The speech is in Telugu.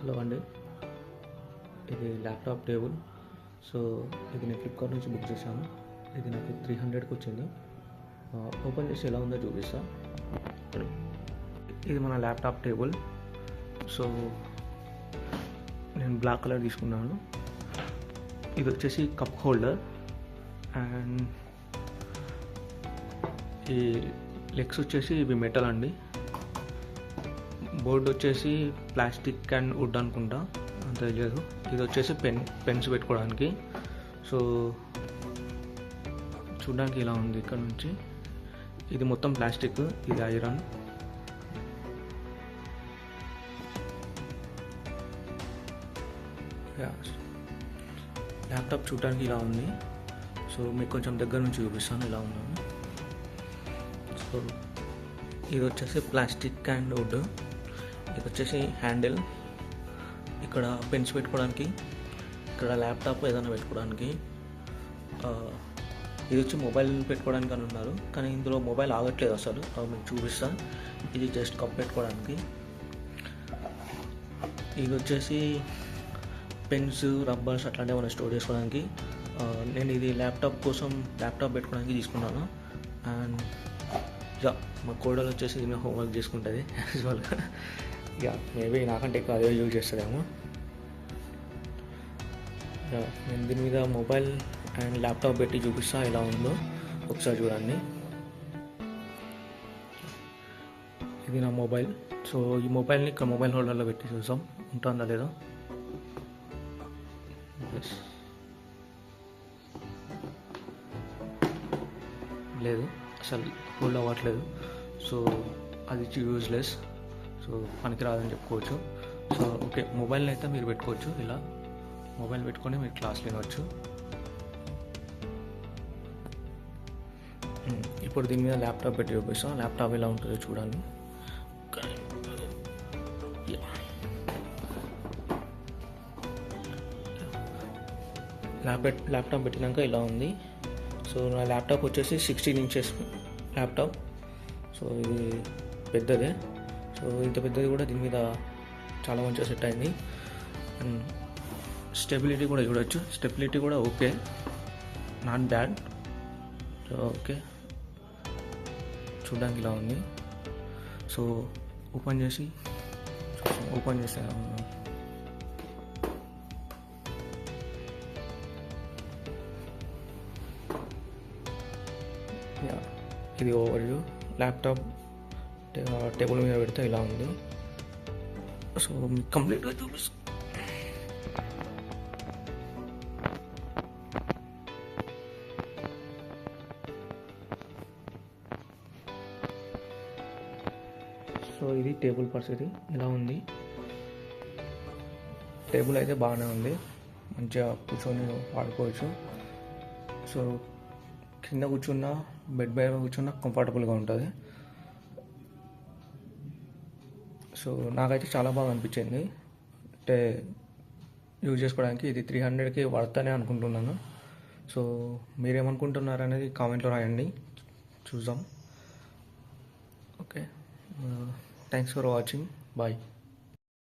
హలో అండి, ఇది ల్యాప్టాప్ టేబుల్. సో ఇది నేను ఫ్లిప్కార్ట్ నుంచి బుక్ చేశాను. ఇది నాకు 300కి వచ్చింది. ఓపెన్ చేసి ఎలా ఉందో చూపిస్తా. ఇది మన ల్యాప్టాప్ టేబుల్. సో నేను బ్లాక్ కలర్ తీసుకున్నాను. ఇది వచ్చేసి కప్ హోల్డర్ అండ్ ఈ లెగ్స్ వచ్చేసి ఇవి మెటల్ అండి. బోర్డు వచ్చేసి ప్లాస్టిక్ అండ్ వుడ్ అనుకుంటా, అంత తెలియదు. ఇది వచ్చేసి పెన్స్ పెట్టుకోవడానికి. సో చూడడానికి ఇలా ఉంది ఇక్కడ నుంచి. ఇది మొత్తం ప్లాస్టిక్, ఇది ఐరన్. ల్యాప్టాప్ చూడడానికి ఇలా ఉంది. సో మీకు కొంచెం దగ్గర నుంచి చూపిస్తాను ఎలా ఉందని. సో ఇది వచ్చేసి ప్లాస్టిక్ అండ్ వుడ్. ఇది వచ్చేసి హ్యాండిల్, ఇక్కడ పెన్స్ పెట్టుకోవడానికి, ఇక్కడ ల్యాప్టాప్ ఏదైనా పెట్టుకోవడానికి. ఇది వచ్చి మొబైల్ పెట్టుకోవడానికి అని ఉన్నారు, కానీ ఇందులో మొబైల్ ఆగట్లేదు అసలు. మీకు చూపిస్తాను. ఇది జస్ట్ కప్ పెట్టుకోవడానికి. ఇది వచ్చేసి పెన్స్, రబ్బర్స్ అట్లాంటివి ఏమైనా స్టోర్ చేసుకోవడానికి. నేను ఇది ల్యాప్టాప్ కోసం ల్యాప్టాప్ పెట్టుకోవడానికి తీసుకున్నాను. అండ్ మా కోడలు వచ్చేసి ఇది మీద హోంవర్క్ చేసుకుంటుంది యాక్చువల్గా. మేబీ నాకంటే ఎక్కువ అదే యూజ్ చేస్తుందేమో. నేను దీని మీద మొబైల్ అండ్ ల్యాప్టాప్ పెట్టి చూపిస్తా ఎలా ఉందో ఒకసారి చూడండి. ఇది నా మొబైల్. సో ఈ మొబైల్ని ఇక్కడ మొబైల్ హోల్డర్లో పెట్టి చూసాం ఉంటుందా లేదో. లేదు, అసలు హోల్డ్ అవ్వట్లేదు. సో అది యూజ్లెస్. సో పనికిరాదని చెప్పుకోవచ్చు. సో ఓకే, మొబైల్ని అయితే మీరు పెట్టుకోవచ్చు. ఇలా మొబైల్ పెట్టుకొని మీరు క్లాస్ వినవచ్చు. ఇప్పుడు దీని మీద ల్యాప్టాప్ పెట్టి చూపిస్తాం. ల్యాప్టాప్ ఎలా ఉంటుందో చూడాలి. ల్యాప్టాప్ పెట్టినాక ఇలా ఉంది. సో నా ల్యాప్టాప్ వచ్చేసి 16 ఇంచెస్ ల్యాప్టాప్. సో ఇది పెద్దదే. సో ఇంత పెద్దది కూడా దీని మీద చాలా మంచిగా సెట్ అయింది. అండ్ స్టెబిలిటీ కూడా చూడవచ్చు. స్టెబిలిటీ కూడా okay, not bad. So okay, చూడడానికి ఇలా ఉంది. సో ఓపెన్ చేస్తే ఇది ఓవర్వ్యూ. ల్యాప్టాప్ టేబుల్ మీద పెడితే ఇలా ఉంది. సో కంప్లీట్గా చూపిస్తాను. సో ఇది టేబుల్ పరిస్థితి ఇలా ఉంది. టేబుల్ అయితే బాగానే ఉంది, మంచిగా కూర్చొని వాడుకోవచ్చు. సో కింద కూర్చున్నా, బెడ్ పైన కూర్చున్నా కంఫర్టబుల్గా ఉంటుంది. సో నాకైతే చాలా బాగా అనిపించింది. అంటే యూజ్ చేసుకోవడానికి ఇది 300కి వర్తనే అనుకుంటున్నాను. సో మీరేమనుకుంటున్నారు అనేది కామెంట్లో రాయండి, చూద్దాం. Okay, thanks for watching. Bye.